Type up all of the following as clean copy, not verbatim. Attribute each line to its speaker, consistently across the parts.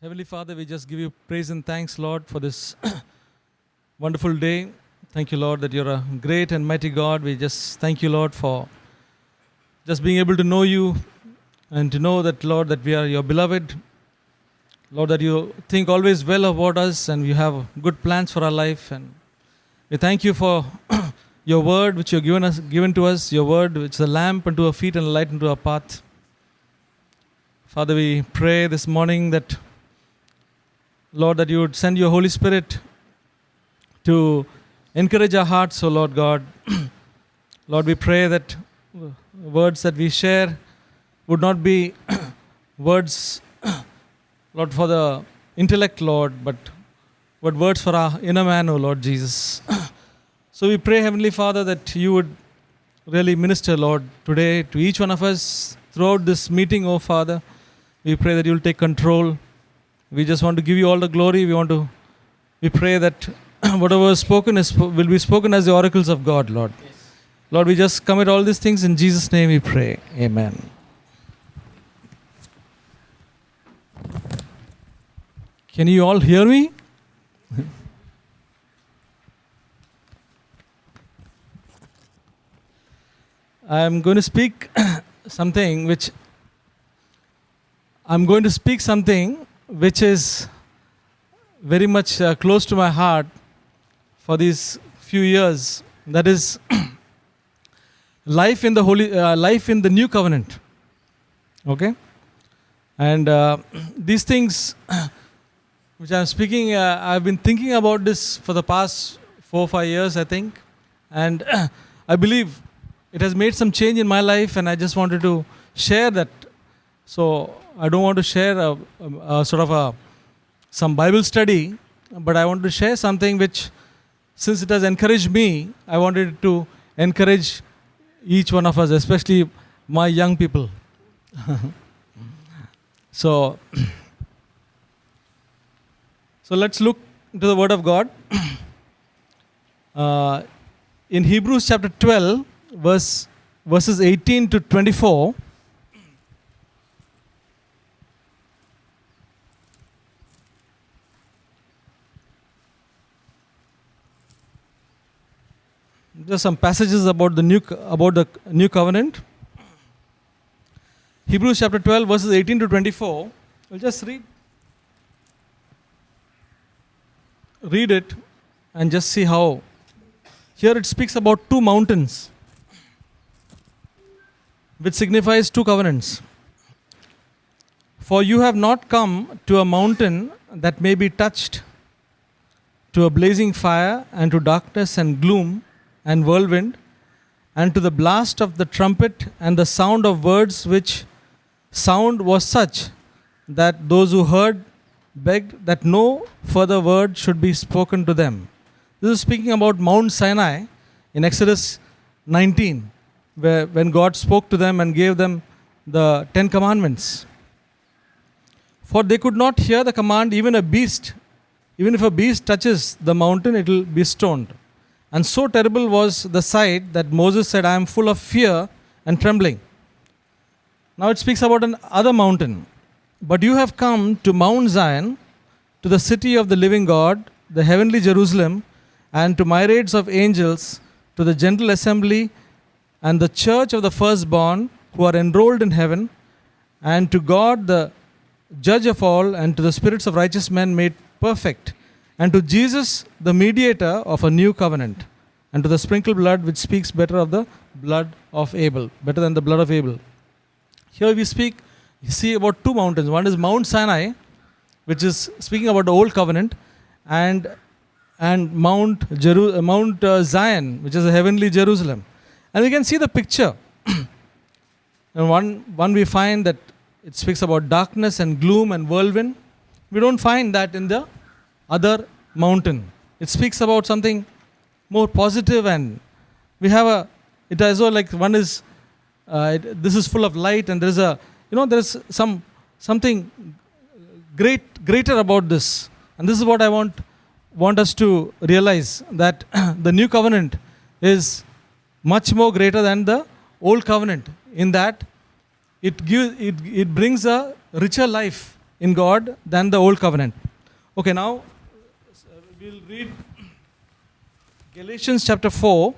Speaker 1: Heavenly Father, we just give you praise and thanks, Lord, for this wonderful day. Thank you, Lord, that you're a great and mighty God. We just thank you, Lord, for just being able to know you and to know that, Lord, that we are your beloved. Lord, that you think always well about us and you have good plans for our life. And we thank you for your word which you have given to us, your word which is a lamp unto our feet and a light unto our path. Father, we pray this morning that, Lord, that you would send your Holy Spirit to encourage our hearts, O Lord God. Lord, we pray that words that we share would not be words, Lord, for the intellect, Lord, but words for our inner man, O Lord Jesus. So we pray, Heavenly Father, that you would really minister, Lord, today to each one of us throughout this meeting, O Father. We pray that you will take control. We just want to give you all the glory. We pray that whatever is spoken will be spoken as the oracles of God, Lord. Yes. Lord, we just commit all these things in Jesus' name we pray. Amen. Can you all hear me? I am going to speak something which is very much close to my heart for these few years. That is life in the new covenant. Okay, and these things which I am speaking, I've been thinking about this for the past 4 or 5 years, I think, and I believe it has made some change in my life, and I just wanted to share that. So I don't want to share some Bible study, but I want to share something which, since it has encouraged me, I wanted to encourage each one of us, especially my young people. So let's look into the Word of God. In Hebrews chapter 12, verses 18 to 24, there are some passages about the new covenant. Hebrews chapter 12, verses 18 to 24. We'll just read it and just see how. Here it speaks about 2 mountains, which signifies 2 covenants. For you have not come to a mountain that may be touched, to a blazing fire, and to darkness and gloom and whirlwind, and to the blast of the trumpet and the sound of words, which sound was such that those who heard begged that no further word should be spoken to them. This is speaking about Mount Sinai in Exodus 19, when God spoke to them and gave them the 10 commandments. For they could not hear the command, even if a beast touches the mountain, it will be stoned. And so terrible was the sight that Moses said, I am full of fear and trembling. Now it speaks about another mountain. But you have come to Mount Zion, to the city of the living God, the heavenly Jerusalem, and to myriads of angels, to the general assembly and the church of the firstborn who are enrolled in heaven, and to God the judge of all, and to the spirits of righteous men made perfect, and to Jesus the mediator of a new covenant, and to the sprinkled blood which speaks better than the blood of Abel. Here we see about 2 mountains. One is Mount Sinai, which is speaking about the old covenant, and Mount Zion, which is the heavenly Jerusalem. And we can see the picture. And one we find that it speaks about darkness and gloom and whirlwind. We don't find that in the other mountain. It speaks about something more positive, and we have it as well, like one is this is full of light, and there's something greater about this. And this is what I want us to realize, that the new covenant is much more greater than the old covenant, in that it brings a richer life in God than the old covenant. Okay, now we'll read Galatians chapter 4.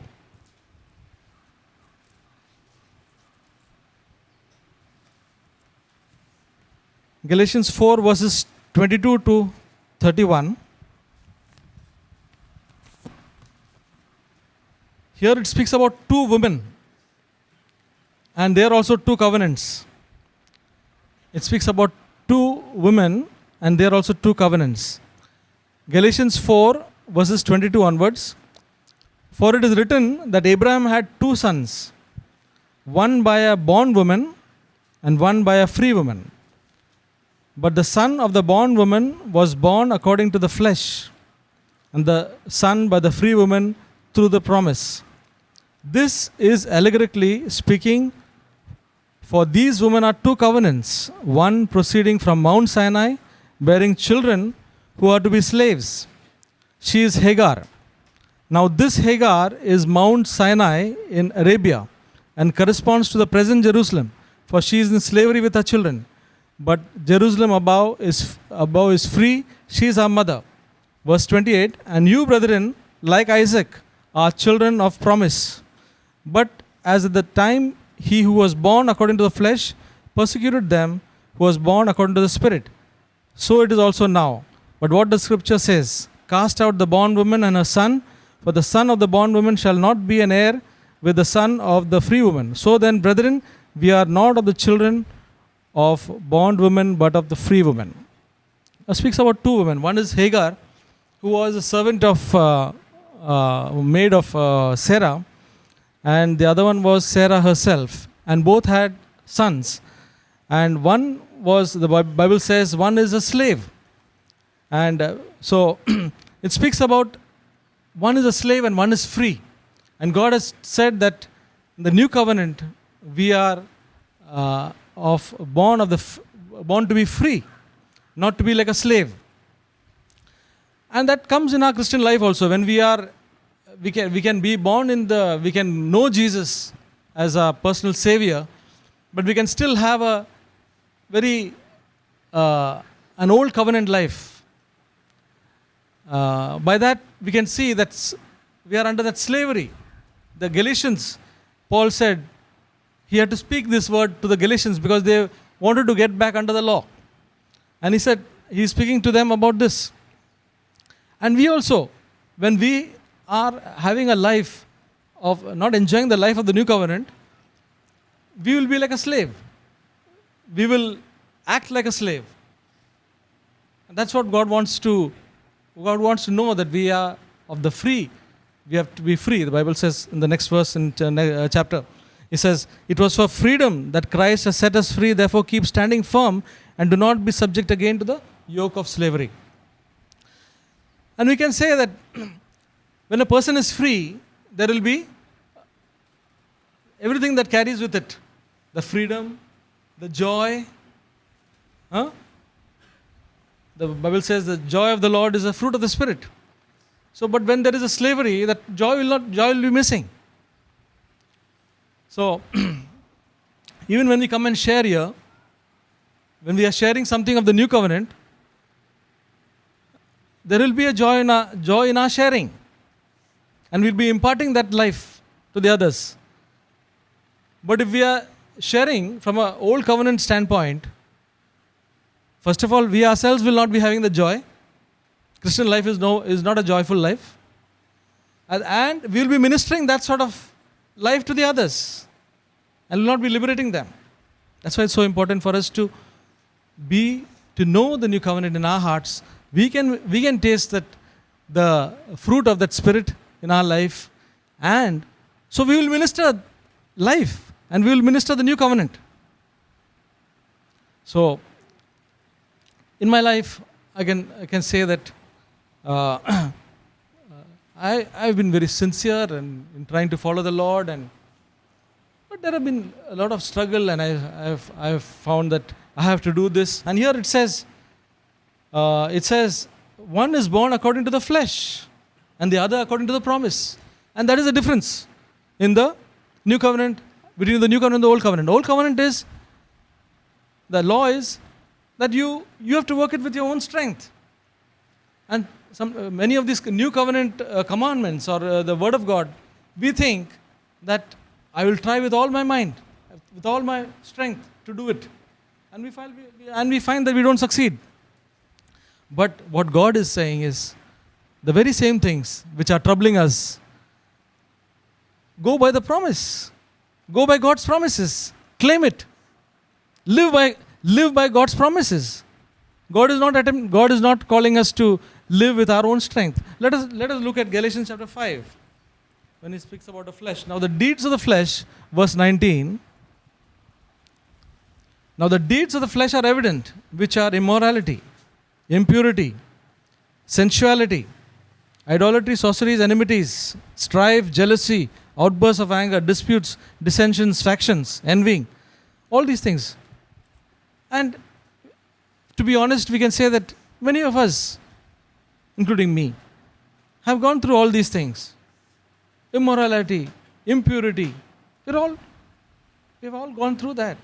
Speaker 1: Galatians 4 verses 22 to 31. Here it speaks about two women, and there are also two covenants. It speaks about two women, and there are also two covenants. Galatians 4 verses 22 onwards. For it is written that Abraham had two sons, one by a bondwoman and one by a free woman. But the son of the bondwoman was born according to the flesh, and the son by the free woman through the promise. This is allegorically speaking, for these women are two covenants, one proceeding from Mount Sinai, bearing children who are to be slaves. She is Hagar. Now this Hagar is Mount Sinai in Arabia and corresponds to the present Jerusalem, for she is in slavery with her children. But Jerusalem above is free, she is our mother. Verse 28, and you, brethren, like Isaac, are children of promise. But as at the time he who was born according to the flesh persecuted them who was born according to the Spirit, so it is also now. But what the scripture says, cast out the bondwoman and her son, for the son of the bondwoman shall not be an heir with the son of the free woman. So then, brethren, we are not of the children of bondwoman, but of the free woman. It speaks about two women. One is Hagar, who was a servant of maid of Sarah, and the other one was Sarah herself, and both had sons. And one was, the Bible says, one is a slave. And so it speaks about one is a slave and one is free. And God has said that in the new covenant we are born to be free, not to be like a slave. And that comes in our Christian life also. When we can be born we can know Jesus as our personal savior, but we can still have a very an old covenant life. By that we can see that we are under that slavery. The Galatians, Paul said, he had to speak this word to the Galatians because they wanted to get back under the law. And he said, he's speaking to them about this. And we also, when we are having a life of not enjoying the life of the new covenant, we will be like a slave. We will act like a slave. And that's what God wants to know, that we are of the free. We have to be free. The Bible says in the next verse in chapter, it says, it was for freedom that Christ has set us free, therefore keep standing firm and do not be subject again to the yoke of slavery. And we can say that when a person is free, there will be everything that carries with it. The freedom, the joy. The Bible says the joy of the Lord is a fruit of the Spirit. So, but when there is a slavery, that joy will be missing. So, even when we come and share here, when we are sharing something of the new covenant, there will be a joy in our sharing. And we'll be imparting that life to the others. But if we are sharing from an old covenant standpoint, first of all, we ourselves will not be having the joy. Christian life is not a joyful life. And we will be ministering that sort of life to the others and will not be liberating them. That's why it's so important for us to know the new covenant in our hearts. We can taste that the fruit of that Spirit in our life, and so we will minister life and we will minister the new covenant. So in my life, I can say that I've been very sincere in trying to follow the Lord, but there have been a lot of struggle, and I've found that I have to do this. And here it says one is born according to the flesh and the other according to the promise. And that is the difference in the new covenant, between the new covenant and the old covenant. The old covenant is, the law is that you have to work it with your own strength. And many of these new covenant commandments or the word of God, we think that I will try with all my mind, with all my strength to do it. And we find that we don't succeed. But what God is saying is, the very same things which are troubling us, go by the promise. Go by God's promises. Claim it. Live by God's promises. God is not calling us to live with our own strength. Let us look at Galatians chapter 5 when he speaks about the flesh. Now the deeds of the flesh, verse 19. Now the deeds of the flesh are evident, which are immorality, impurity, sensuality, idolatry, sorceries, enmities, strife, jealousy, outbursts of anger, disputes, dissensions, factions, envying, all these things. And to be honest, we can say that many of us, including me, have gone through all these things. Immorality, impurity, we've all gone through that.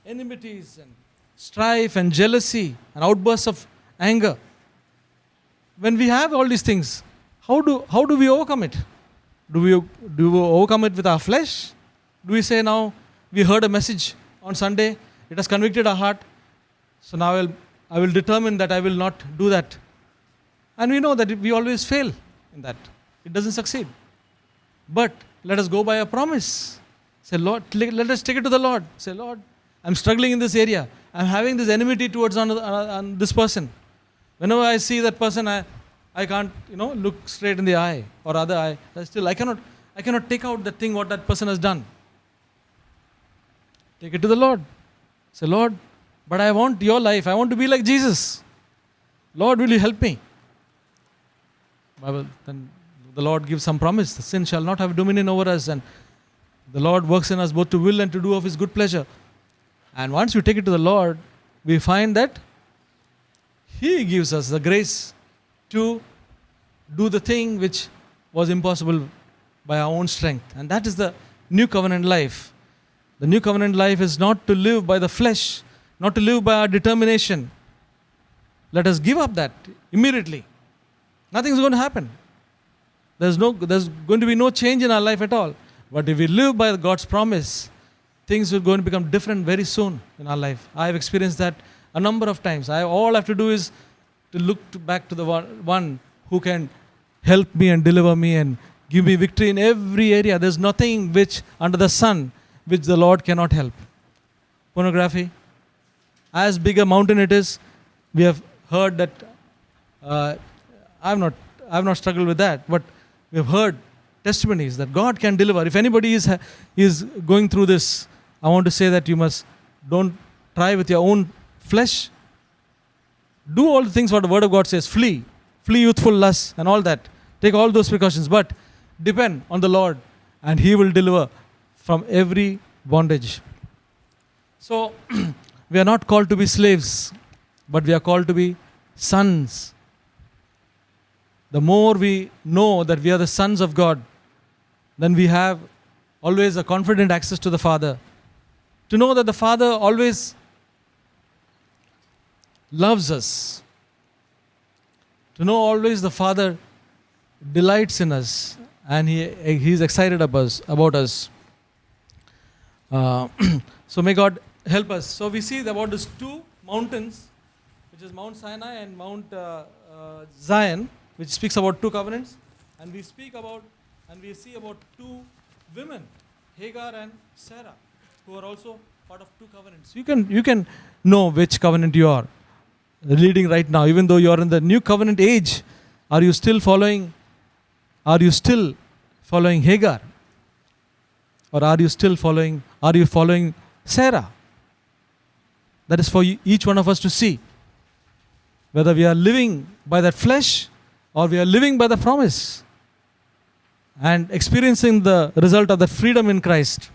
Speaker 1: Enmities and strife and jealousy and outbursts of anger. When we have all these things, how do we overcome it? Do we overcome it with our flesh? Do we say, now we heard a message on Sunday, it has convicted our heart, so now I will determine that I will not do that. And we know that we always fail in that. It doesn't succeed. But let us go by a promise. Say, Lord, let us take it to the Lord. Say, Lord, I'm struggling in this area. I'm having this enmity towards on this person. Whenever I see that person, I can't, look straight in the eye or other eye. Still, I cannot take out the thing what that person has done. Take it to the Lord. Say, Lord, but I want your life. I want to be like Jesus. Lord, will you help me? Then the Lord gives some promise. The sin shall not have dominion over us, and the Lord works in us both to will and to do of His good pleasure. And once you take it to the Lord, we find that He gives us the grace to do the thing which was impossible by our own strength. And that is the new covenant life. The new covenant life is not to live by the flesh, not to live by our determination. Let us give up that immediately. Nothing is going to happen. There's going to be no change in our life at all. But if we live by God's promise, things are going to become different very soon in our life. I have experienced that a number of times. All I have to do is to look back to the one who can help me and deliver me and give me victory in every area. There's nothing which under the sun which the Lord cannot help. Pornography, as big a mountain it is, we have heard that. I've not struggled with that, but we have heard testimonies that God can deliver. If anybody is going through this, I want to say that don't try with your own flesh. Do all the things what the Word of God says. Flee youthful lusts and all that. Take all those precautions, but depend on the Lord, and He will deliver from every bondage. So, we are not called to be slaves, but we are called to be sons. The more we know that we are the sons of God, then we have always a confident access to the Father. To know that the Father always loves us. To know always the Father delights in us and He is excited about us. So may God help us. So we see about these two mountains, which is Mount Sinai and Mount Zion, which speaks about two covenants. And we see about two women, Hagar and Sarah, who are also part of two covenants. You can know which covenant you are leading right now, even though you are in the new covenant age. Are you still following Hagar? Or are you following Sarah? That is for each one of us to see whether we are living by that flesh or we are living by the promise and experiencing the result of that freedom in Christ.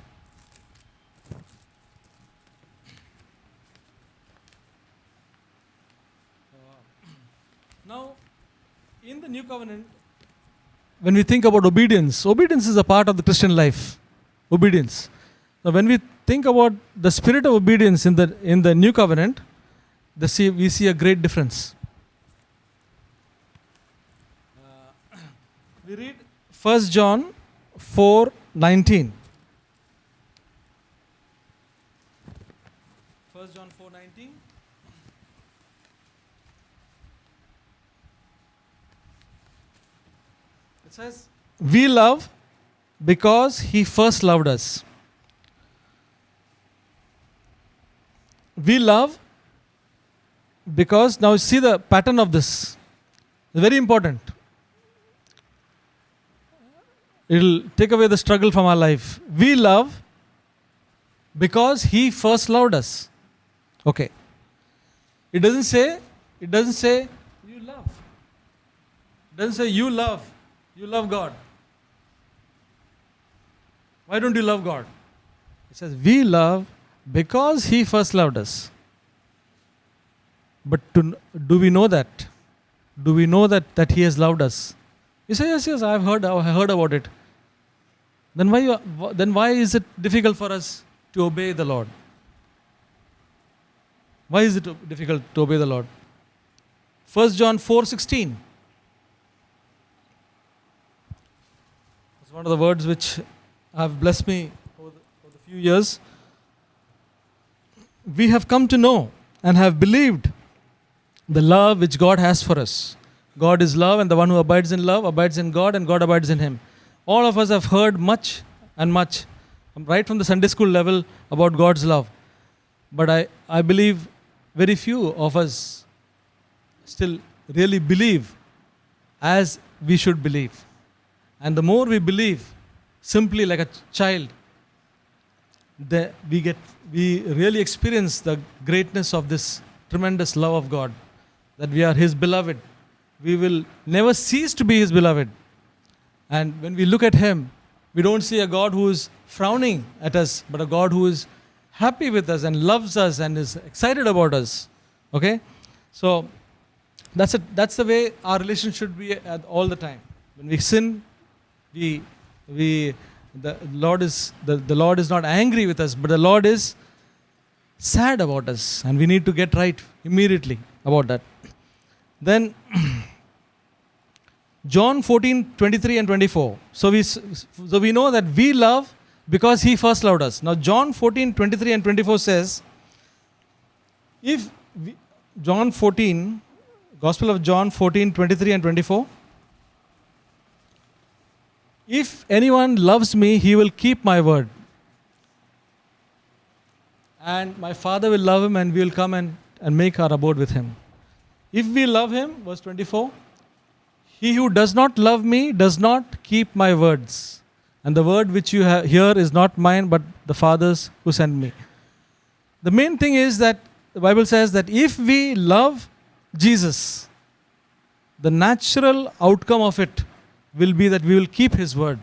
Speaker 1: Now, in the new covenant, when we think about obedience is a part of the Christian life. Obedience. Now, when we think about the spirit of obedience in the new covenant, we see a great difference. We read 1 John 4:19. 1 John 4:19. It says, "We love because He first loved us." We love because, now see the pattern of this. It's very important. It will take away the struggle from our life. We love because He first loved us. Okay. It doesn't say you love. It doesn't say you love God. Why don't you love God? It says we love because He first loved us. But do we know that? Do we know that He has loved us? You say, yes, I have heard about it. Then why is it difficult for us to obey the Lord? Why is it difficult to obey the Lord? 1 John 4:16. It's one of the words which have blessed me over the few years. We have come to know and have believed the love which God has for us. God is love, and the one who abides in love abides in God, and God abides in him. All of us have heard much and much, right from the Sunday school level, about God's love. But I believe very few of us still really believe as we should believe. And the more we believe, simply like a child, we really experience the greatness of this tremendous love of God, that we are His beloved. We will never cease to be His beloved. And when we look at Him, we don't see a God who is frowning at us, but a God who is happy with us and loves us and is excited about us. Okay? So that's the way our relationship should be at all the time. When we sin, the Lord is not angry with us, but the Lord is sad about us, and we need to get right immediately about that. Then John 14:23 and 24. So we know that we love because He first loved us. Now John 14:23 and 24 says, Gospel of John 14:23 and 24. If anyone loves me, he will keep my word. And my Father will love him, and we will come and make our abode with him. If we love him, verse 24, he who does not love me does not keep my words. And the word which you hear is not mine, but the Father's who sent me. The main thing is that the Bible says that if we love Jesus, the natural outcome of it will be that we will keep His word.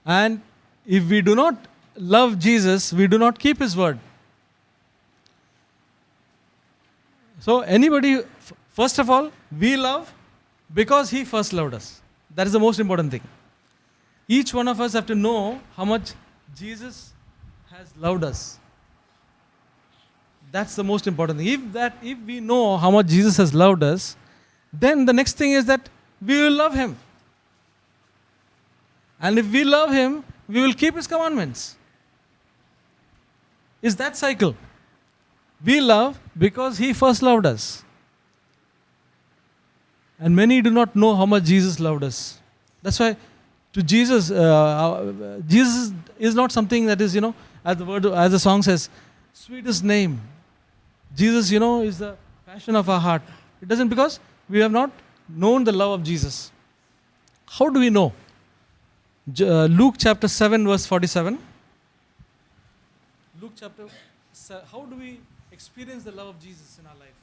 Speaker 1: And if we do not love Jesus, we do not keep His word. So first of all, we love because He first loved us. That is the most important thing. Each one of us have to know how much Jesus has loved us. That's the most important thing. If we know how much Jesus has loved us, then the next thing is that we will love Him. And if we love Him, we will keep His commandments. Is that cycle? We love because He first loved us. And many do not know how much Jesus loved us. That's why to Jesus, Jesus is not something that is, as the song says, sweetest name. Jesus, is the passion of our heart. It doesn't, because we have not known the love of Jesus. How do we know? Luke chapter 7 verse 47. Luke chapter 7. How do we experience the love of Jesus in our life?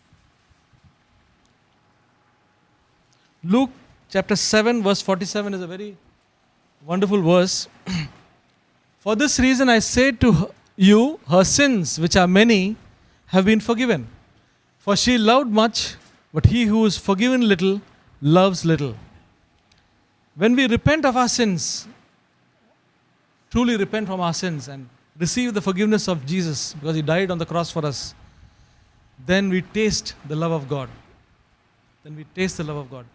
Speaker 1: Luke chapter 7 verse 47 is a very wonderful verse. For this reason I say to you, her sins, which are many, have been forgiven. For she loved much, but he who is forgiven little loves little. When we repent of our sins, truly repent from our sins and receive the forgiveness of Jesus because He died on the cross for us, then we taste the love of God. Then we taste the love of God.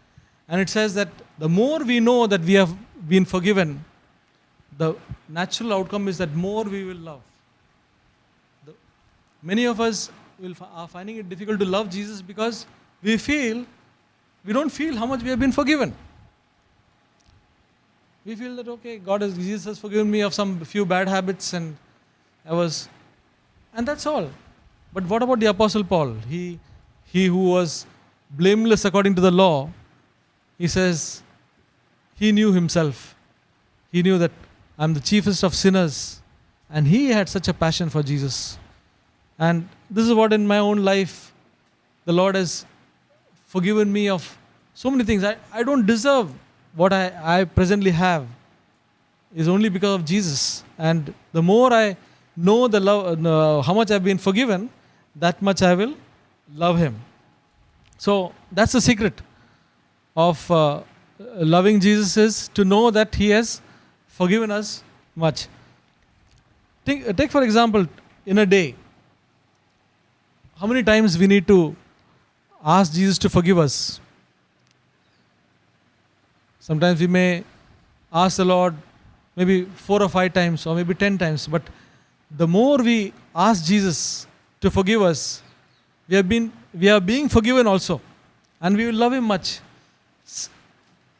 Speaker 1: And it says that the more we know that we have been forgiven, the natural outcome is that more we will love. Many of us are finding it difficult to love Jesus because we don't feel how much we have been forgiven. We feel that, okay, Jesus has forgiven me of some few bad habits and that's all. But what about the Apostle Paul? He who was blameless according to the law, he says, he knew himself. He knew that I'm the chiefest of sinners. And he had such a passion for Jesus. And this is what in my own life, the Lord has forgiven me of so many things. I don't deserve what I presently have. Is only because of Jesus. And the more I know the love, how much I've been forgiven, that much I will love Him. So that's the secret of loving Jesus, is to know that He has forgiven us much. Take for example, in a day, how many times we need to ask Jesus to forgive us? Sometimes we may ask the Lord maybe 4 or 5 times or maybe 10 times, but the more we ask Jesus to forgive us, we are being forgiven also, and we will love Him much.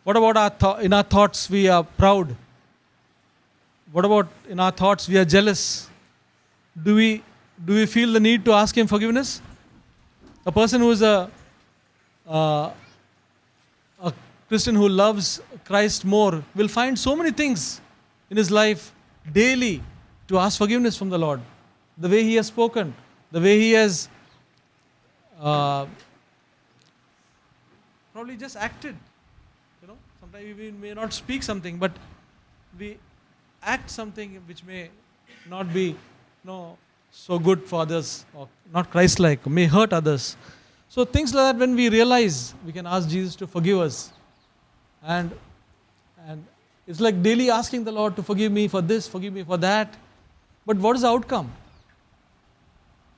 Speaker 1: What about in our thoughts we are proud? What about in our thoughts we are jealous? Do we feel the need to ask Him forgiveness? A person who is a Christian who loves Christ more will find so many things in his life daily to ask forgiveness from the Lord. The way he has spoken, the way he has probably just acted. Sometimes we may not speak something, but we act something which may not be so good for others, or not Christ-like, may hurt others. So things like that, when we realize, we can ask Jesus to forgive us. And it's like daily asking the Lord to forgive me for this, forgive me for that. But what is the outcome?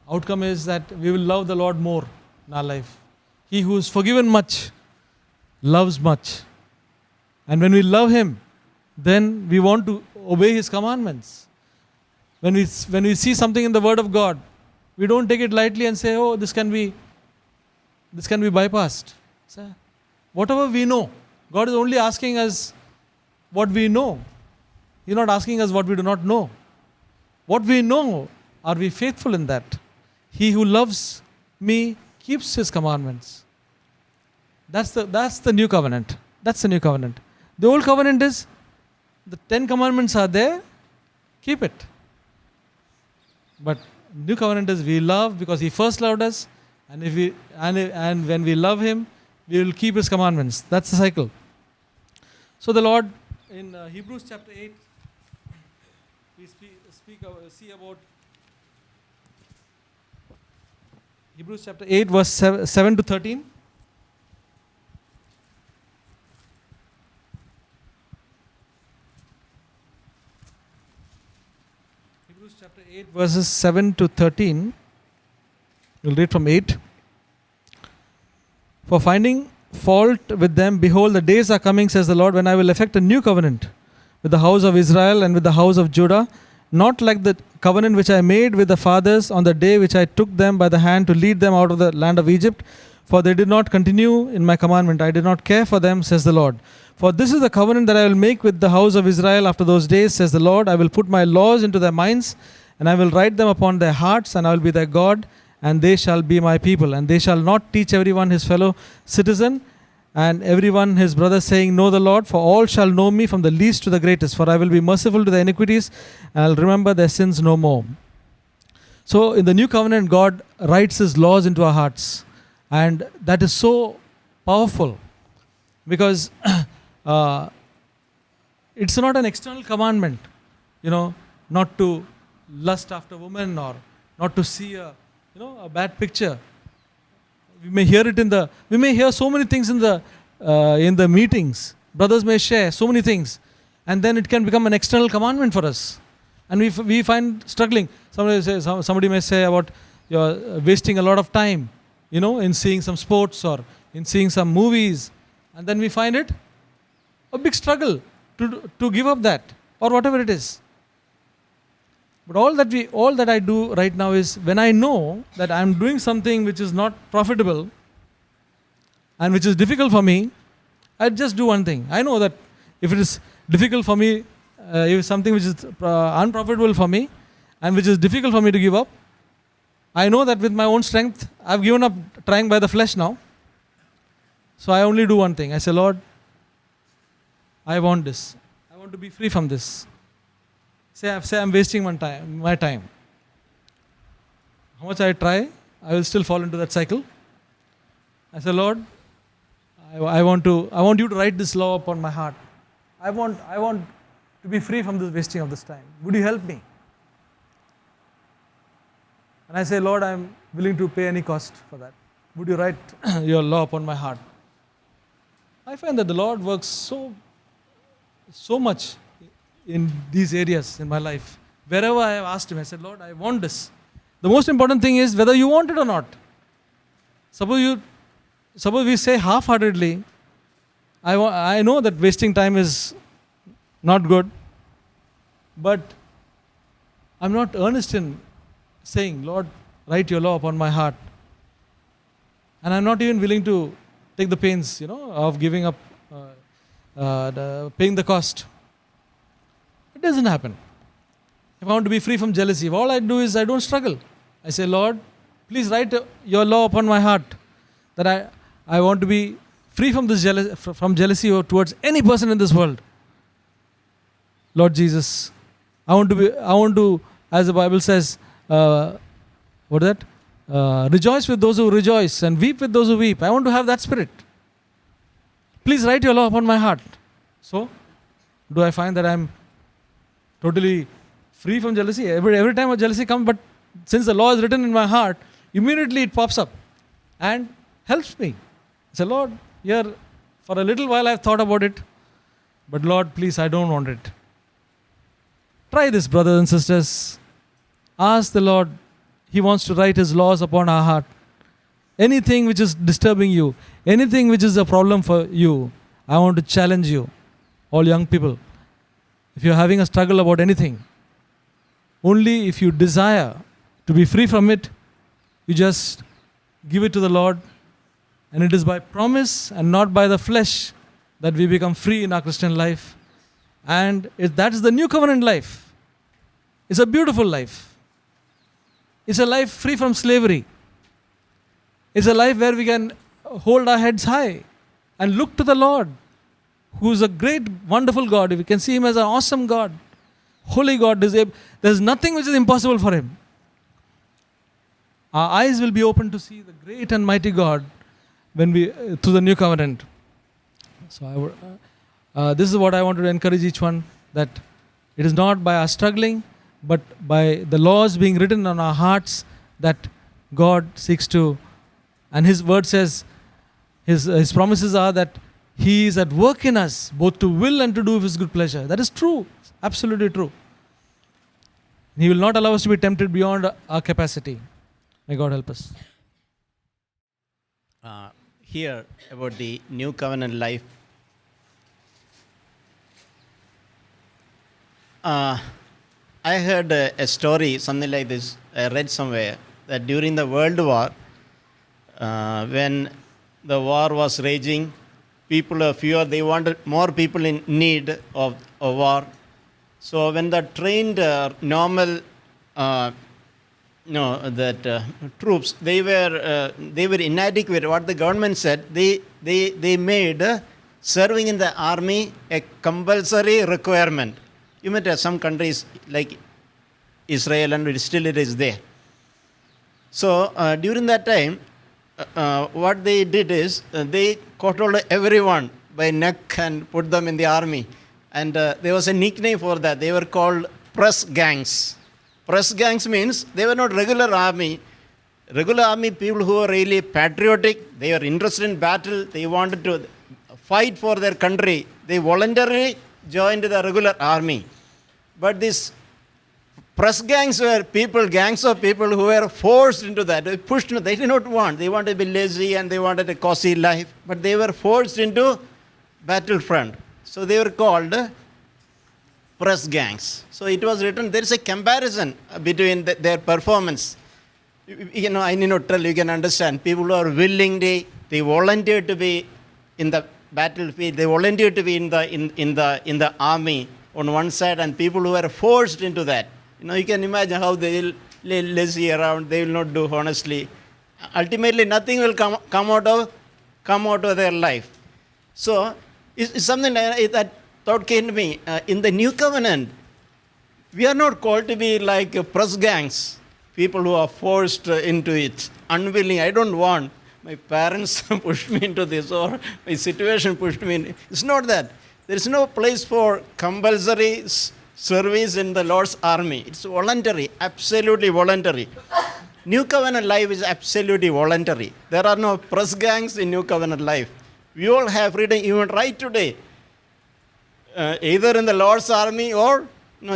Speaker 1: Outcome is that we will love the Lord more in our life. He who is forgiven much, loves much. And when we love Him, then we want to obey His commandments. When we see something in the Word of God, we don't take it lightly and say, oh, this can be bypassed. So, whatever we know, God is only asking us what we know. He's not asking us what we do not know. What we know, are we faithful in that? He who loves me keeps His commandments. That's the new covenant. That's the new covenant. The old covenant is, the 10 commandments are there, keep it. But new covenant is, we love because He first loved us, and when we love Him, we will keep His commandments. That's the cycle. So the Lord in Hebrews chapter 8, we see about Hebrews chapter 8 verse 7 to 13. Hebrews chapter 8 verses 7 to 13. We'll read from 8. For finding fault with them, behold, the days are coming, says the Lord, when I will effect a new covenant with the house of Israel and with the house of Judah, not like the covenant which I made with the fathers on the day which I took them by the hand to lead them out of the land of Egypt. For they did not continue in my commandment. I did not care for them, says the Lord. For this is the covenant that I will make with the house of Israel after those days, says the Lord. I will put my laws into their minds, and I will write them upon their hearts, and I will be their God, and they shall be my people. And they shall not teach everyone his fellow citizen, and everyone his brother, saying, Know the Lord, for all shall know me, from the least to the greatest. For I will be merciful to their iniquities, and I will remember their sins no more. So in the new covenant, God writes His laws into our hearts. And that is so powerful, because it's not an external commandment, not to lust after women, or not to see a bad picture. We may hear we may hear so many things in the meetings. Brothers may share so many things. And then it can become an external commandment for us. And we find struggling. Somebody may say about you're wasting a lot of time, in seeing some sports or in seeing some movies. And then we find it a big struggle to give up that or whatever it is. But all that I do right now is when I know that I'm doing something which is not profitable and which is difficult for me, I just do one thing. I know that if it is difficult for me, if something which is unprofitable for me and which is difficult for me to give up, I know that with my own strength, I've given up trying by the flesh now. So I only do one thing. I say, Lord, I want this. I want to be free from this. Say I'm wasting my time. How much I try, I will still fall into that cycle. I say, Lord, I want you to write this law upon my heart. I want to be free from this wasting of this time. Would you help me? And I say, Lord, I'm willing to pay any cost for that. Would you write your law upon my heart? I find that the Lord works so much in these areas in my life. Wherever I have asked Him, I said, Lord, I want this. The most important thing is whether you want it or not. Suppose we say half-heartedly, I know that wasting time is not good, but I'm not earnest in saying, Lord, write your law upon my heart. And I'm not even willing to take the pains, of giving up, paying the cost. It doesn't happen. If I want to be free from jealousy, all I do is I don't struggle. I say, Lord, please write your law upon my heart that I want to be free from this jealousy towards any person in this world. Lord Jesus, I want to, as the Bible says, rejoice with those who rejoice and weep with those who weep. I want to have that spirit. Please write your law upon my heart. So, do I find that I'm totally free from jealousy? Every time a jealousy comes, but since the law is written in my heart, immediately it pops up and helps me. I say, Lord, here for a little while I've thought about it, but Lord, please, I don't want it. Try this, brothers and sisters. Ask the Lord. He wants to write His laws upon our heart. Anything which is disturbing you, anything which is a problem for you, I want to challenge you, all young people. If you're having a struggle about anything, only if you desire to be free from it, you just give it to the Lord. And it is by promise and not by the flesh that we become free in our Christian life. And that is the new covenant life. It's a beautiful life. It's a life free from slavery. It's a life where we can hold our heads high and look to the Lord, who is a great, wonderful God. We can see Him as an awesome God, holy God. There's nothing which is impossible for Him. Our eyes will be open to see the great and mighty God when we through the new covenant. So this is what I wanted to encourage each one, that it is not by our struggling, but by the laws being written on our hearts that God seeks to. And His word says, His promises are that He is at work in us, both to will and to do of His good pleasure. That is true, absolutely true. He will not allow us to be tempted beyond our capacity. May God help us.
Speaker 2: Here about the new covenant life. I heard a story, something like this, I read somewhere, that during the World War, when the war was raging, people were fewer, they wanted more people in need of a war. So when the trained normal troops, they were inadequate. What the government said, they made serving in the army a compulsory requirement. You might have some countries like Israel, and still it is there. So during that time, what they did is they controlled everyone by neck and put them in the army. And there was a nickname for that. They were called press gangs. Press gangs means they were not regular army. Regular army people who were really patriotic, they were interested in battle, they wanted to fight for their country. They voluntarily joined the regular army. But these press gangs were gangs of people who were forced into that. They pushed, they did not want. They wanted to be lazy and they wanted a cozy life. But they were forced into battlefront. So they were called press gangs. So it was written, there is a comparison between their performance. I need not tell you, can understand. People who are willing, they volunteer to be in the battlefield, they volunteer to be in the army on one side, and people who are forced into that. You can imagine how they will lay lazy around, they will not do honestly. Ultimately, nothing will come out of their life. So, it's something that thought came to me. In the new covenant, we are not called to be like press gangs, people who are forced into it, unwilling. I don't want. My parents pushed me into this, or my situation pushed me in. It's not that. There is no place for compulsory service in the Lord's army. It's voluntary, absolutely voluntary. New covenant life is absolutely voluntary. There are no press gangs in new covenant life. We all have freedom, even right today. Either in the Lord's army or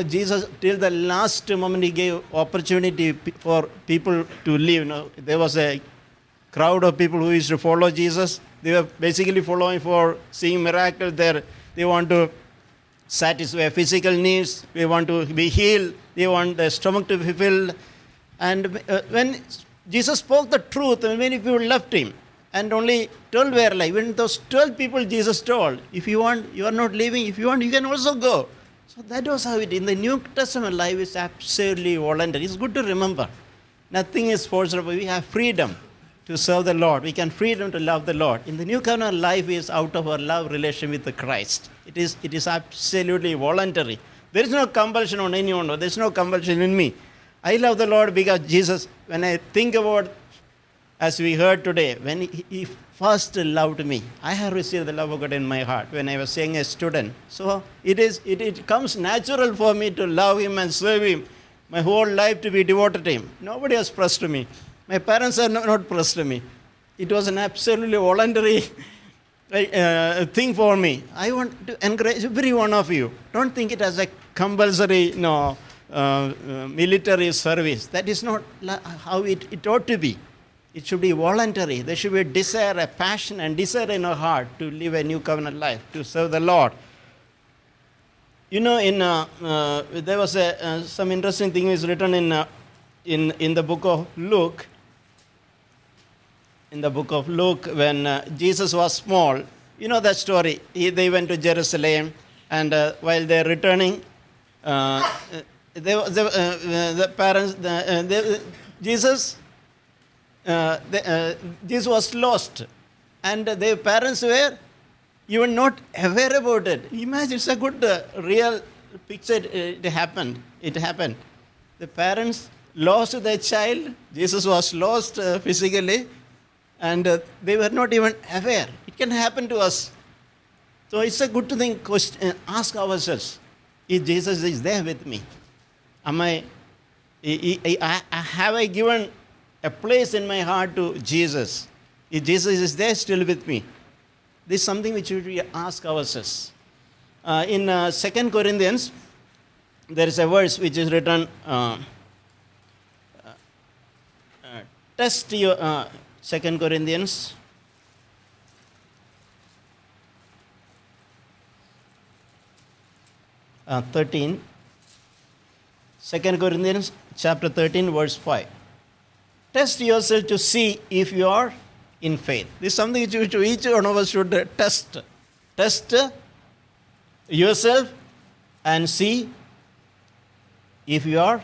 Speaker 2: Jesus, till the last moment, he gave opportunity for people to live. There was a crowd of people who used to follow Jesus. They were basically following for seeing miracles there. They want to satisfy physical needs. They want to be healed. They want the stomach to be filled. And when Jesus spoke the truth, many people left him. And only 12 were alive. When those 12 people Jesus told, if you want, you are not leaving. If you want, you can also go. So that was how it is. In the New Testament life is absolutely voluntary. It's good to remember. Nothing is forced. We have freedom to serve the Lord. We can freedom to love the Lord. In the new covenant, life is out of our love relation with the Christ. It is absolutely voluntary. There is no compulsion on anyone. There is no compulsion in me. I love the Lord because Jesus, when I think about, as we heard today, when he first loved me, I have received the love of God in my heart when I was saying a student. So it comes natural for me to love him and serve him. My whole life to be devoted to him. Nobody has pressed me. My parents are not pressed me. It was an absolutely voluntary thing for me. I want to encourage every one of you. Don't think it as a compulsory military service. That is not how it ought to be. It should be voluntary. There should be a desire, a passion and desire in our heart to live a new covenant life, to serve the Lord. There was some interesting thing is written in the book of Luke. In the book of Luke, when Jesus was small, you know that story. They went to Jerusalem, and while they're returning, the parents, Jesus was lost, and their parents were even not aware about it. Imagine, it's a good real picture. It happened. The parents lost their child. Jesus was lost physically, and they were not even aware. It can happen to us. So it's a good thing to ask ourselves, if Jesus is there with me, have I given a place in my heart to Jesus? If Jesus is there still with me, this is something which we ask ourselves. In 2 Corinthians, there is a verse which is written, test your, 2 Corinthians, uh, 13, 2 Corinthians chapter 13, verse 5. Test yourself to see if you are in faith. This is something which each one of us should test. Test yourself and see if you are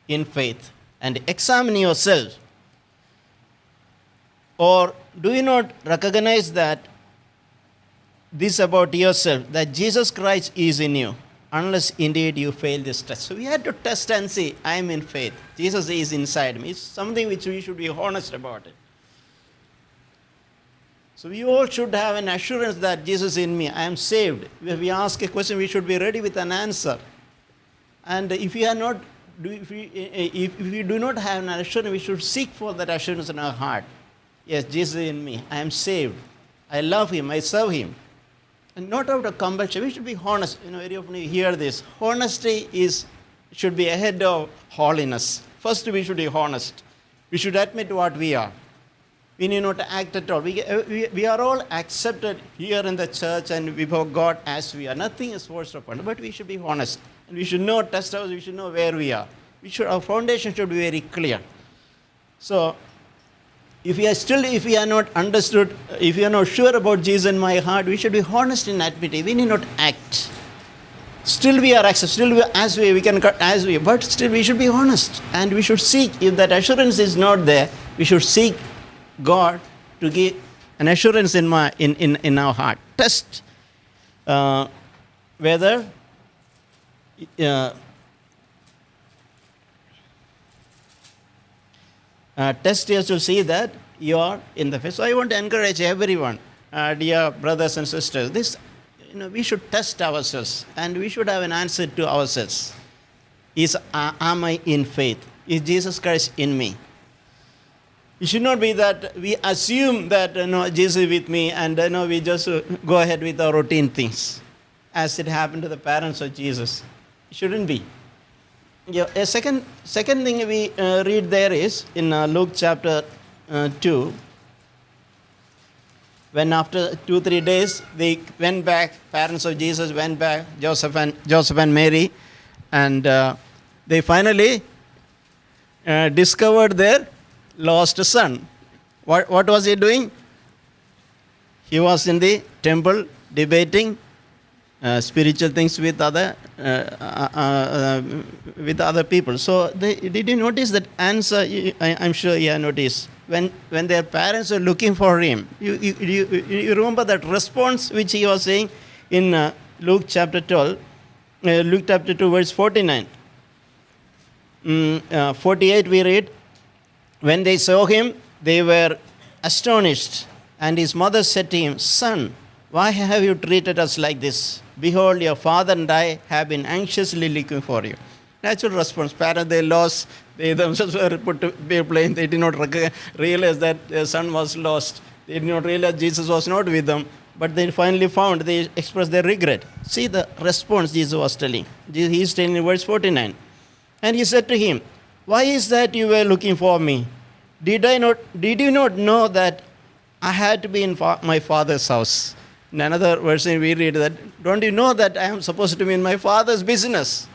Speaker 2: in faith. And examine yourself. Or do you not recognize that this about yourself, that Jesus Christ is in you, unless indeed you fail this test? So we had to test and see, I am in faith. Jesus is inside me. It's something which we should be honest about it. So we all should have an assurance that Jesus is in me. I am saved. If we ask a question, we should be ready with an answer. And if we do not have an assurance, we should seek for that assurance in our heart. Yes, Jesus is in me. I am saved. I love him. I serve him. And not out of compulsion. We should be honest. Very often you hear this. Honesty should be ahead of holiness. First, we should be honest. We should admit what we are. We need not act at all. We are all accepted here in the church and before God as we are. Nothing is forced upon us, but we should be honest. And we should know, test ourselves, we should know where we are. Our foundation should be very clear. So, if we are not understood, if we are not sure about Jesus in my heart, we should be honest in admitting. We need not act. Still we are accepted, still we can cut as we, but still we should be honest. And we should seek, if that assurance is not there, we should seek God to give an assurance in our heart. Test whether test is to see that you are in the faith. So I want to encourage everyone, dear brothers and sisters, we should test ourselves and we should have an answer to ourselves. Am I in faith? Is Jesus Christ in me? It should not be that we assume that Jesus is with me and we just go ahead with our routine things, as it happened to the parents of Jesus. It shouldn't be. A second thing we read there is in Luke chapter 2. When after 2-3 days they went back, parents of Jesus went back, Joseph and Mary, and they finally discovered their lost son. What was he doing? He was in the temple debating spiritual things with other people. So did you notice that answer? I'm sure you have noticed. When their parents were looking for him, you remember that response which he was saying in Luke chapter 2, verse 49. 48 we read, when they saw him, they were astonished. And his mother said to him, "Son, why have you treated us like this? Behold, your father and I have been anxiously looking for you." Natural response. Parents, they lost. They themselves were put to be plain. They did not realize that their son was lost. They did not realize Jesus was not with them. But they finally found, they expressed their regret. See the response Jesus was telling. He is telling in verse 49. And he said to him, "Why is that you were looking for me? Did you not know that I had to be in my father's house?" In another version we read that, "Don't you know that I am supposed to be in my father's business?"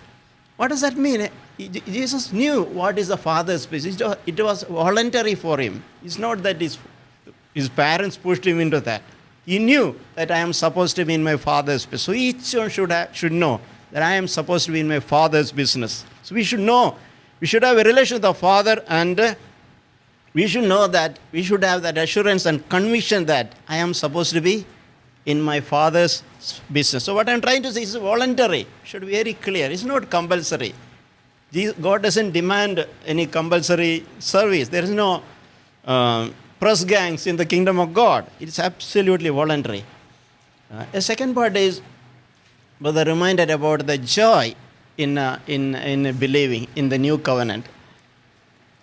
Speaker 2: What does that mean? Jesus knew what is the father's business. It was voluntary for him. It's not that his parents pushed him into that. He knew that I am supposed to be in my father's business. So each one should know that I am supposed to be in my father's business. So we should know. We should have a relation with the Father, and we should know that we should have that assurance and conviction that I am supposed to be in my Father's business. So what I'm trying to say is voluntary. It should be very clear. It's not compulsory. God doesn't demand any compulsory service. There is no press gangs in the kingdom of God. It's absolutely voluntary. A second part is, brother reminded about the joy in believing in the new covenant.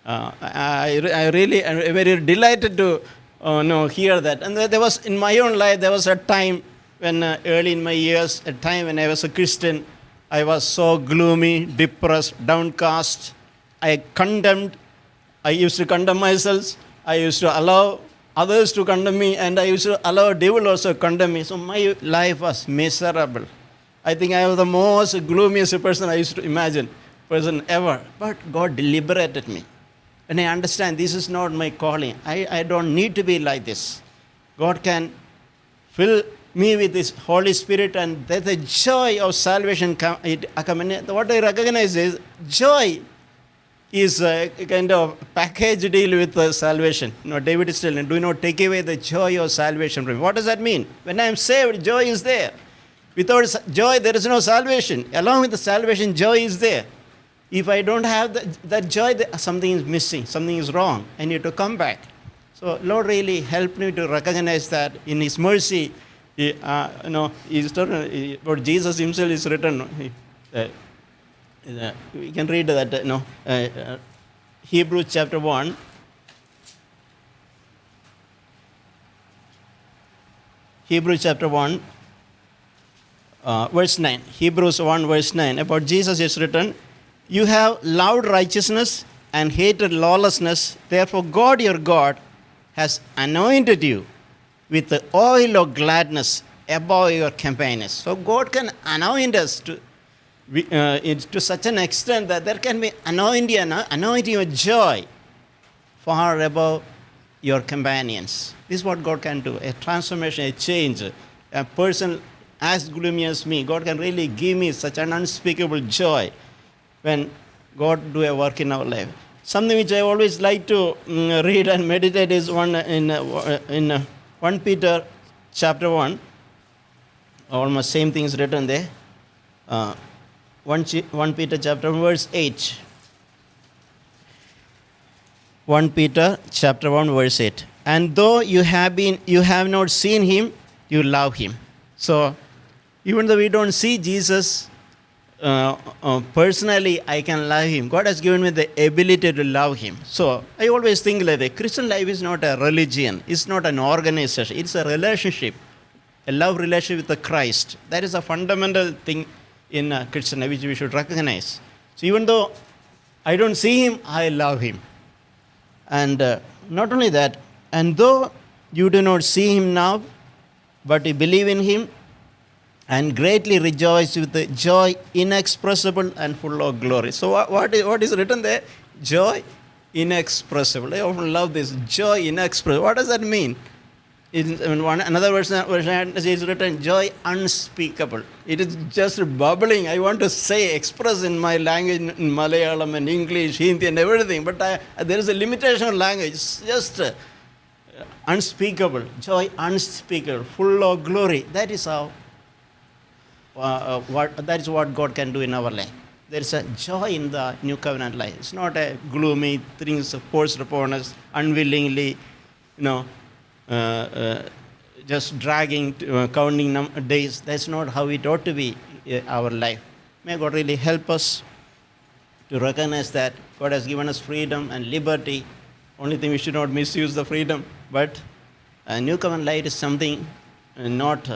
Speaker 2: I really am very delighted to hear that. And there was, in my own life, there was a time when early in my years, a time when I was a Christian, I was so gloomy, depressed, downcast. I used to condemn myself. I used to allow others to condemn me, and I used to allow devil also to condemn me. So my life was miserable. I think I was the most gloomiest person I used to imagine, person ever. But God liberated me. And I understand this is not my calling. I don't need to be like this. God can fill me with His Holy Spirit, and that the joy of salvation come. What I recognize is joy is a kind of package deal with salvation. David is telling, do not take away the joy of salvation from me. What does that mean? When I am saved, joy is there. Without joy, there is no salvation. Along with the salvation, joy is there. If I don't have that joy, something is missing, something is wrong. I need to come back. So Lord really helped me to recognize that in His mercy, He's written, what Jesus Himself is written. We can read that, Hebrews chapter 1. Hebrews chapter 1, verse 9. Hebrews 1, verse 9. About Jesus is written, "You have loved righteousness and hated lawlessness. Therefore, God your God has anointed you with the oil of gladness above your companions." So, God can anoint us to such an extent that there can be anointing of joy far above your companions. This is what God can do, a transformation, a change. A person as gloomy as me, God can really give me such an unspeakable joy when God do a work in our life. Something which I always like to read and meditate is one in 1 Peter chapter 1. Almost same thing is written there. 1 Peter chapter 1, verse 8. 1 Peter chapter 1, verse 8. "And though you have not seen him, you love him." So, even though we don't see Jesus personally, I can love him. God has given me the ability to love him. So, I always think like that. Christian life is not a religion. It's not an organization. It's a relationship. A love relationship with the Christ. That is a fundamental thing in Christian life which we should recognize. So, even though I don't see him, I love him. And not only that, and though you do not see him now, but you believe in him and greatly rejoice with the joy inexpressible and full of glory. So what is written there? Joy inexpressible. I often love this, joy inexpressible. What does that mean? Another version is written, joy unspeakable. It is just bubbling. I want to say, express in my language, in Malayalam and English, Hindi and everything, but there is a limitation of language. It's just unspeakable. Joy unspeakable, full of glory. That is how. That is what God can do in our life. There is a joy in the new covenant life. It's not a gloomy things forced upon us unwillingly, just dragging, counting days. That's not how it ought to be our life. May God really help us to recognize that God has given us freedom and liberty. Only thing, we should not misuse the freedom. But new covenant life is something not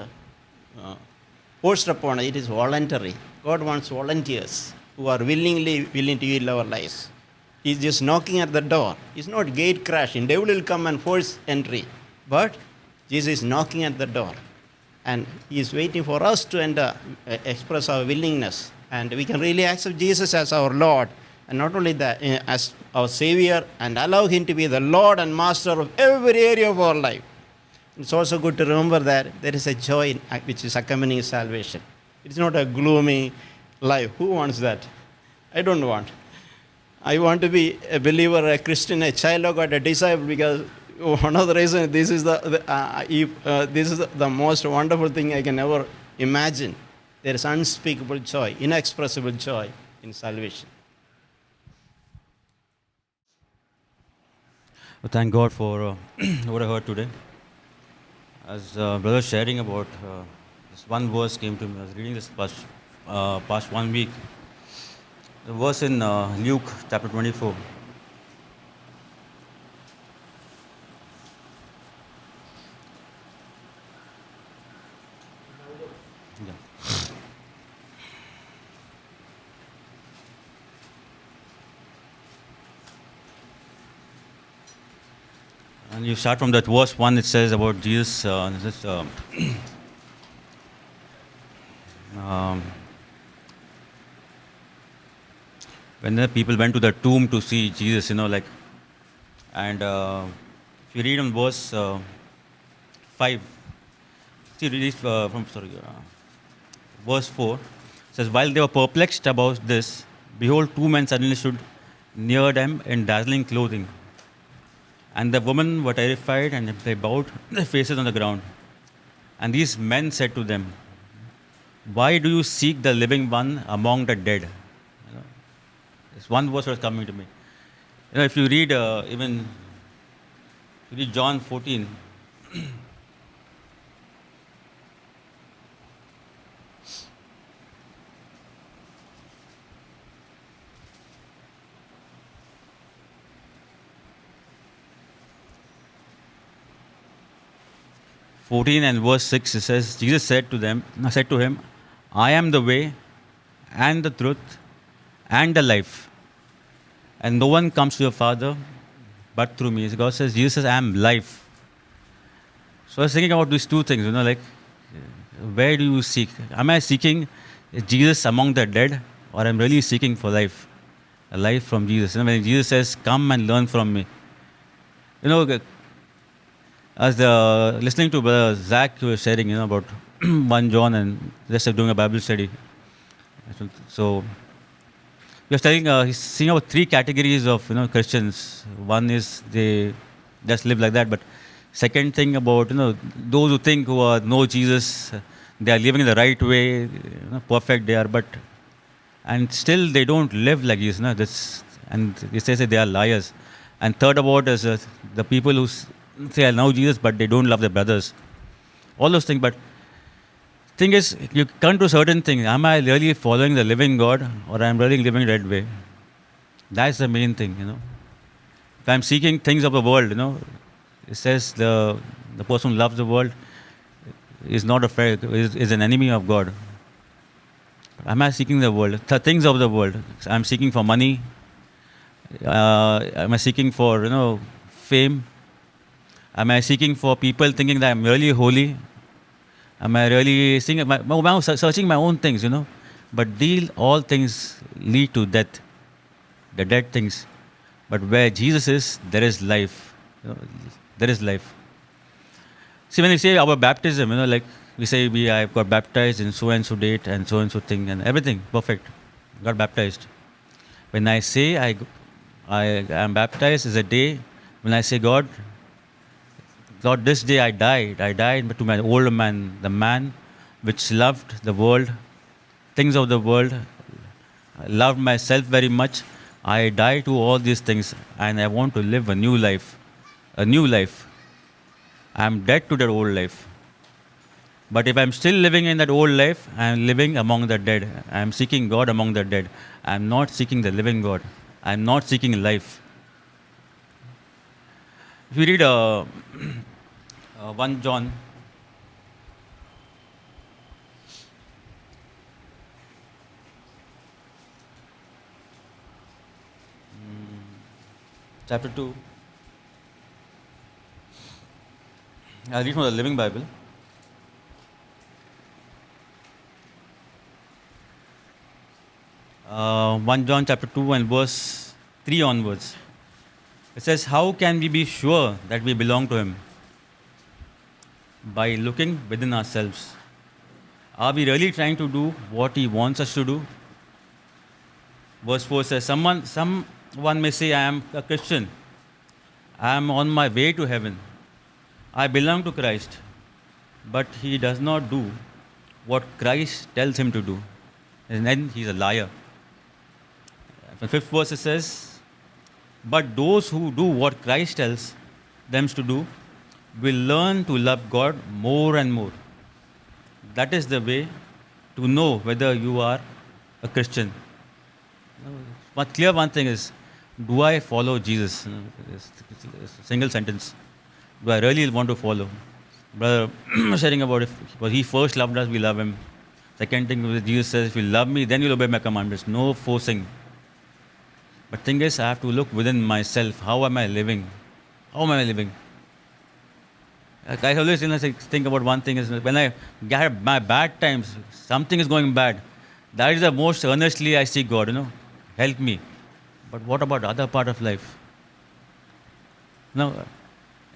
Speaker 2: forced upon us. It is voluntary. God wants volunteers who are willing to yield our lives. He's just knocking at the door. It's not gate crashing. Devil will come and force entry. But Jesus is knocking at the door. And he is waiting for us to enter, express our willingness. And we can really accept Jesus as our Lord. And not only that, as our Savior, and allow him to be the Lord and Master of every area of our life. It's also good to remember that there is a joy which is accompanying salvation. It's not a gloomy life. Who wants that? I don't want. I want to be a believer, a Christian, a child of God, a disciple, because one of the reasons this is the most wonderful thing I can ever imagine. There is unspeakable joy, inexpressible joy in salvation.
Speaker 3: Well, thank God for what I heard today. As brother was sharing about this one verse came to me. I was reading this past 1 week. The verse in Luke chapter 24. Yeah. And you start from that verse 1, it says about Jesus. When the people went to the tomb to see Jesus, and if you read on verse 5, verse 4, it says, while they were perplexed about this, behold, two men suddenly stood near them in dazzling clothing. And the women were terrified, and they bowed their faces on the ground. And these men said to them, why do you seek the living one among the dead? This one verse was coming to me. If you read John 14, and verse 6, it says, Jesus said to him, I am the way and the truth and the life. And no one comes to your Father but through me. God says, Jesus says, I am life. So I was thinking about these two things, like, where do you seek? Am I seeking Jesus among the dead, or am I really seeking for life? A life from Jesus. When Jesus says, come and learn from me. As listening to Brother Zach, who was sharing, about 1 John and just doing a Bible study. So he was telling, he's seeing about three categories of Christians. One is they just live like that, but second thing about those who think who know Jesus, they are living in the right way, perfect they are, but and still they don't live like Jesus. And he says that they are liars. And third about is the people who say I know Jesus, but they don't love their brothers. All those things, but thing is, you come to certain things. Am I really following the living God, or am I really living that way? That's the main thing, If I'm seeking things of the world, it says the person who loves the world is not a friend, is an enemy of God. Am I seeking the world? The things of the world. I'm seeking for money. Am I seeking for fame? Am I seeking for people thinking that I'm really holy? Am I really searching my own things, But all things lead to death, the dead things. But where Jesus is, there is life. There is life. See, when we say our baptism, like we say I got baptized in so and so date and so thing and everything, perfect. Got baptized. When I say I am baptized is a day when I say, God, this day I died. I died to my old man, the man which loved the world, things of the world, loved myself very much. I die to all these things and I want to live a new life. A new life. I am dead to that old life. But if I am still living in that old life, I am living among the dead. I am seeking God among the dead. I am not seeking the living God. I am not seeking life. If you read 1 John, chapter 2, I'll read from the Living Bible. Uh, 1 John chapter 2 and verse 3 onwards. It says, how can we be sure that we belong to Him? By looking within ourselves. Are we really trying to do what He wants us to do? Verse 4 says, someone may say, I am a Christian. I am on my way to heaven. I belong to Christ. But he does not do what Christ tells him to do. And then he's a liar. The 5th verse says, but those who do what Christ tells them to do will learn to love God more and more. That is the way to know whether you are a Christian. But clear one thing is, do I follow Jesus? It's a single sentence. Do I really want to follow? Brother sharing about if He first loved us, we love Him. Second thing, Jesus says, if you love me, then you'll obey my commandments. No forcing. But thing is, I have to look within myself. How am I living? How am I living? I always think about one thing is when I get my bad times, something is going bad. That is the most earnestly I seek God, help me. But what about the other part of life?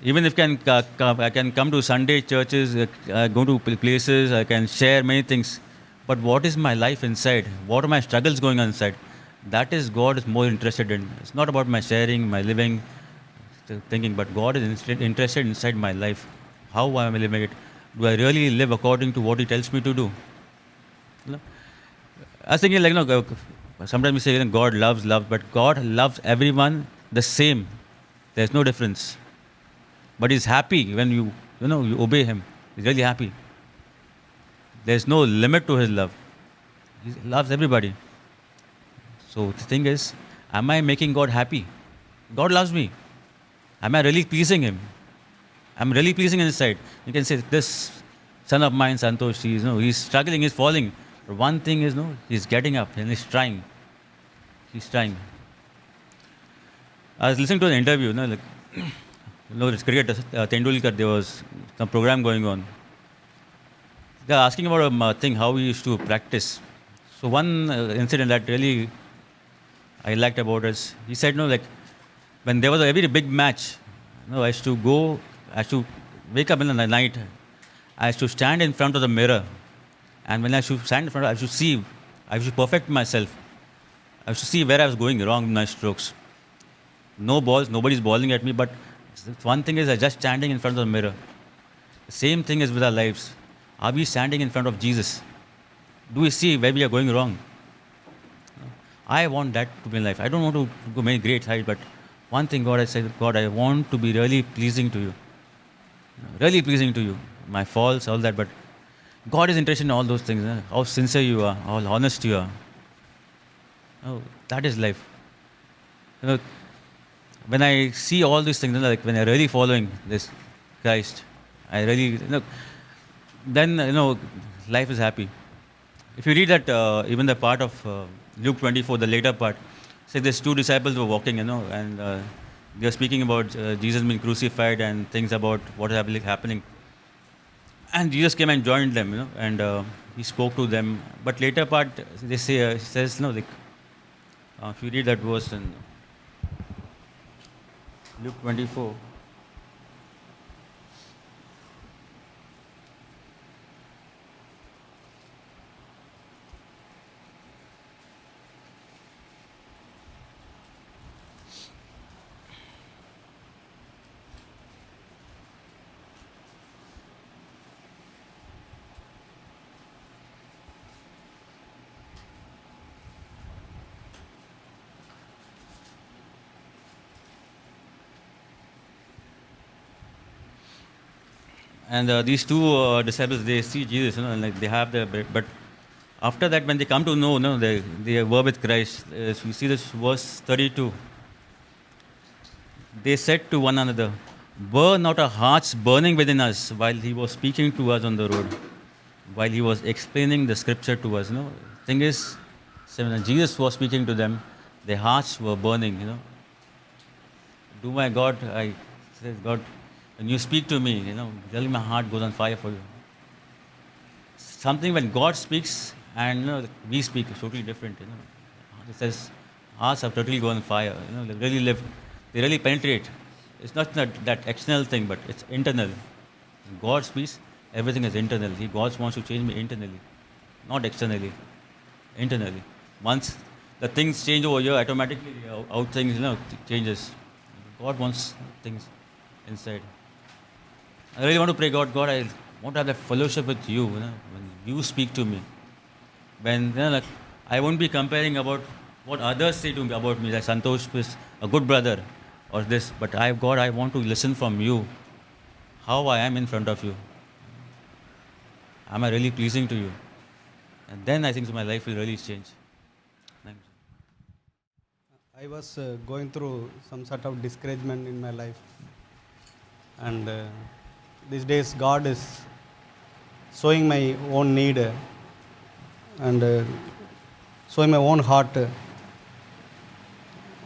Speaker 3: Even if I can come to Sunday churches, go to places, I can share many things. But what is my life inside? What are my struggles going on inside? That is God is more interested in. It's not about my sharing, my living, thinking, but God is interested inside my life. How am I living it? Do I really live according to what He tells me to do? I was thinking, sometimes we say God loves, but God loves everyone the same. There's no difference. But He's happy when you obey Him. He's really happy. There's no limit to His love. He loves everybody. So the thing is, am I making God happy? God loves me. Am I really pleasing Him? I'm really pleasing inside. You can say, this son of mine, Santosh, he's struggling, he's falling. But one thing is, no, he's getting up and he's trying. He's trying. I was listening to an interview, this cricketer, Tendulkar, there was some program going on. They're asking about a thing, how he used to practice. So one incident that really I liked about is, he said, when there was a very big match, I used to wake up in the night, I used to stand in front of the mirror, and when I should stand in front, I should perfect myself. I should see where I was going wrong with my strokes. No balls, nobody's bowling at me, but one thing is, I just standing in front of the mirror. The same thing is with our lives. Are we standing in front of Jesus? Do we see where we are going wrong? I want that to be in life. I don't want to go many great heights, but one thing, God, I said, God, I want to be really pleasing to you. Really pleasing to you. My faults, all that, but God is interested in all those things. How sincere you are, how honest you are. Oh, that is life. When I see all these things, when I'm really following this Christ, I really, then, life is happy. If you read that, even the part of Luke 24, the later part, say there's two disciples were walking, and they were speaking about Jesus being crucified and things about what is happening. And Jesus came and joined them, and he spoke to them. But later part, they say, says, if you read that verse in Luke 24, and these two disciples, they see Jesus, they have but after that, when they come to know, they were with Christ. We see this verse 32. They said to one another, "Were not our hearts burning within us while he was speaking to us on the road, while he was explaining the scripture to us?" Thing is, so when Jesus was speaking to them, their hearts were burning. Do my God, I said, God, when you speak to me, really my heart goes on fire for you. Something when God speaks and we speak is totally different. It says hearts have totally gone on fire. They really live, they really penetrate. It's not that external thing, but it's internal. When God speaks, everything is internal. God wants to change me internally, not externally. Internally. Once the things change over here, automatically out things changes. God wants things inside. I really want to pray, God, I want to have that fellowship with you, when you speak to me. When I won't be comparing about what others say to me about me, like Santosh is a good brother or this, but God, I want to listen from you, how I am in front of you. Am I really pleasing to you? And then I think my life will really change. Thanks.
Speaker 4: I was going through some sort of discouragement in my life, and these days God is showing my own need and showing my own heart.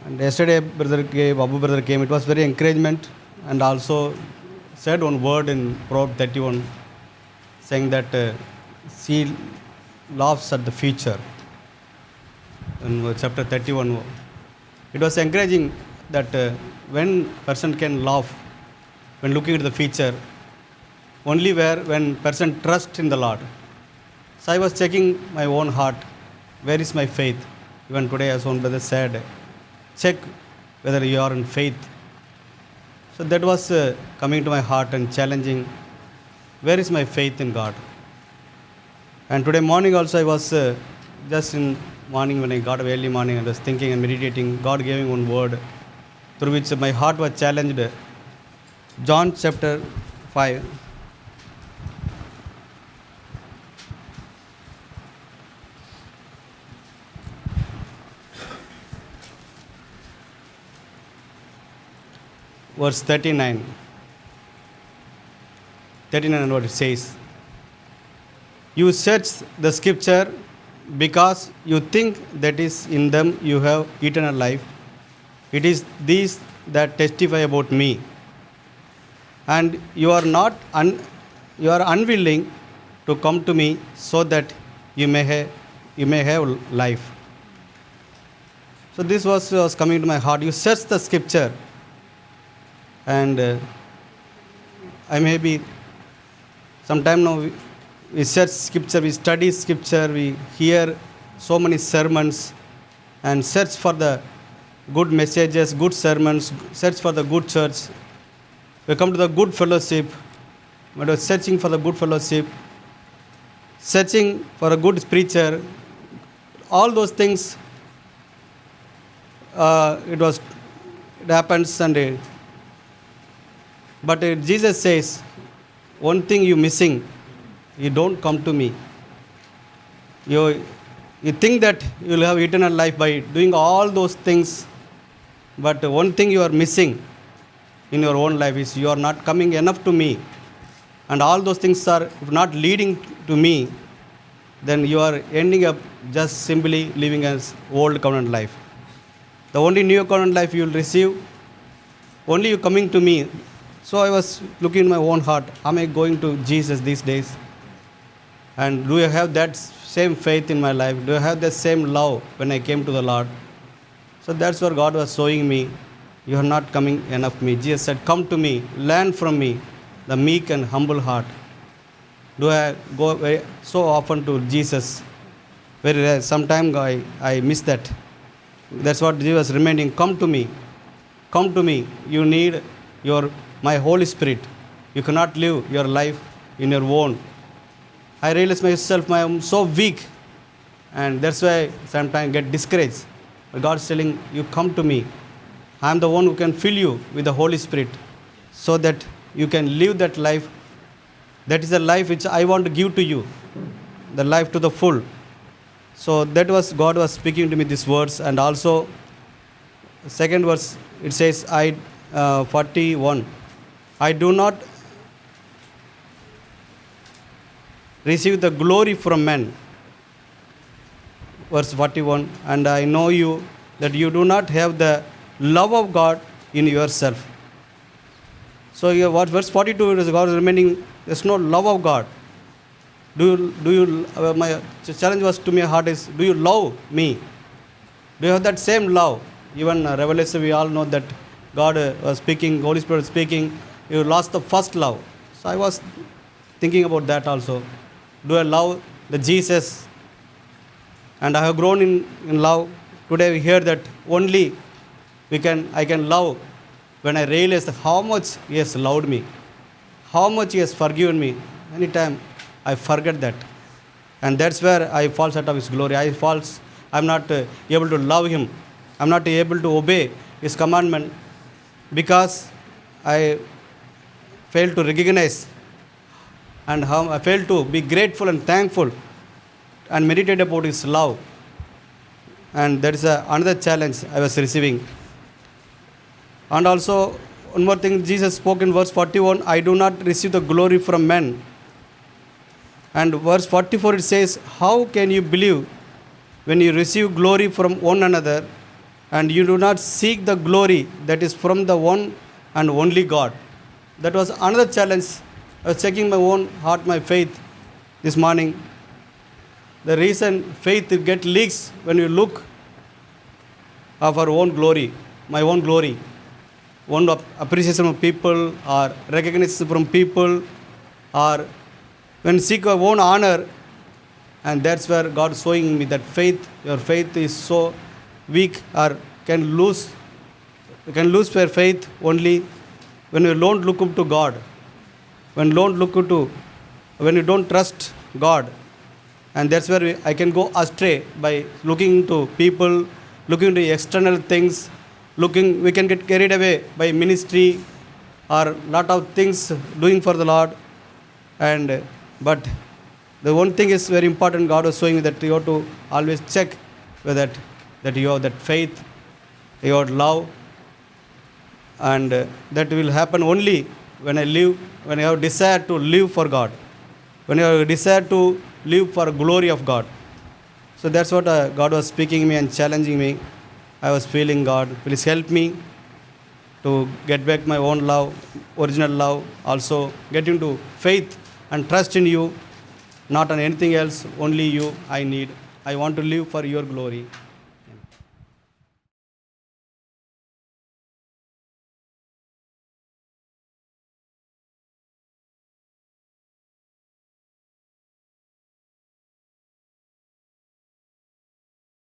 Speaker 4: And yesterday, Abu brother came. It was very encouragement, and also said one word in Proverbs 31, saying that she laughs at the future. In chapter 31, it was encouraging that when person can laugh when looking at the future, only when person trusts in the Lord. So I was checking my own heart, where is my faith? Even today, as one brother said, check whether you are in faith. So that was coming to my heart and challenging, where is my faith in God? And today morning also I was just in morning, when I got up early morning, I was thinking and meditating. God gave me one word through which my heart was challenged. John chapter 5. Verse 39. 39 and what it says. You search the scripture because you think that is in them you have eternal life. It is these that testify about me. And you are not you are unwilling to come to me so that you may have life. So this was coming to my heart. You search the scripture, and I may be sometime now we search scripture, we study scripture, we hear so many sermons and search for the good messages, good sermons, search for the good church. We come to the good fellowship, but we're searching for the good fellowship, searching for a good preacher. All those things, it happens, and but Jesus says, one thing you missing, you don't come to me. You think that you will have eternal life by doing all those things, but one thing you are missing in your own life is you are not coming enough to me. And all those things are not leading to me, then you are ending up just simply living as old covenant life. The only new covenant life you will receive, only you coming to me. So I was looking in my own heart, am I going to Jesus these days? And do I have that same faith in my life? Do I have the same love when I came to the Lord? So that's what God was showing me. You are not coming enough to me. Jesus said, come to me, learn from me, the meek and humble heart. Do I go so often to Jesus? Very rare. Sometimes I miss that. That's what Jesus was reminding. Come to me. Come to me. You need my Holy Spirit. You cannot live your life in your own. I realize myself, I am so weak. And that's why sometimes I get discouraged. But God's telling you, come to me. I am the one who can fill you with the Holy Spirit so that you can live that life. That is the life which I want to give to you, the life to the full. So that was God was speaking to me these words. And also, second verse, it says, 41, I do not receive the glory from men. Verse 41, and I know you, that you do not have the love of God in yourself. So here, what verse 42 is God is reminding, there's no love of God. My challenge was to my heart is, do you love me? Do you have that same love? Even Revelation, we all know that God was speaking, Holy Spirit was speaking, you lost the first love. So I was thinking about that also. Do I love the Jesus? And I have grown in love. Today we hear that only I can love when I realize how much He has loved me, how much He has forgiven me. Anytime I forget that. And that's where I fall short of His glory. I'm not able to love Him. I'm not able to obey His commandment because I fail to recognize and how I fail to be grateful and thankful and meditate about His love. And that is another challenge I was receiving. And also, one more thing, Jesus spoke in verse 41, I do not receive the glory from men. And verse 44 it says, how can you believe when you receive glory from one another and you do not seek the glory that is from the one and only God? That was another challenge. I was checking my own heart, my faith this morning. The reason faith get leaks when you look of our own glory, my own glory, one appreciation of people or recognition from people, or when seek our own honor. And that's where God is showing me that your faith is so weak, or you can lose your faith only when you don't look up to God, when you don't trust God. And that's where I can go astray by looking to people, looking to external things, we can get carried away by ministry or lot of things doing for the Lord. But the one thing is very important, God was showing me that you have to always check whether that you have that faith, you have love, and that will happen only when I have desire to live for God, when I have desire to live for glory of God. So that's what God was speaking me and challenging me. I was feeling, God, please help me to get back my own love, original love, also get into faith and trust in you, not on anything else, only you I need. I want to live for your glory.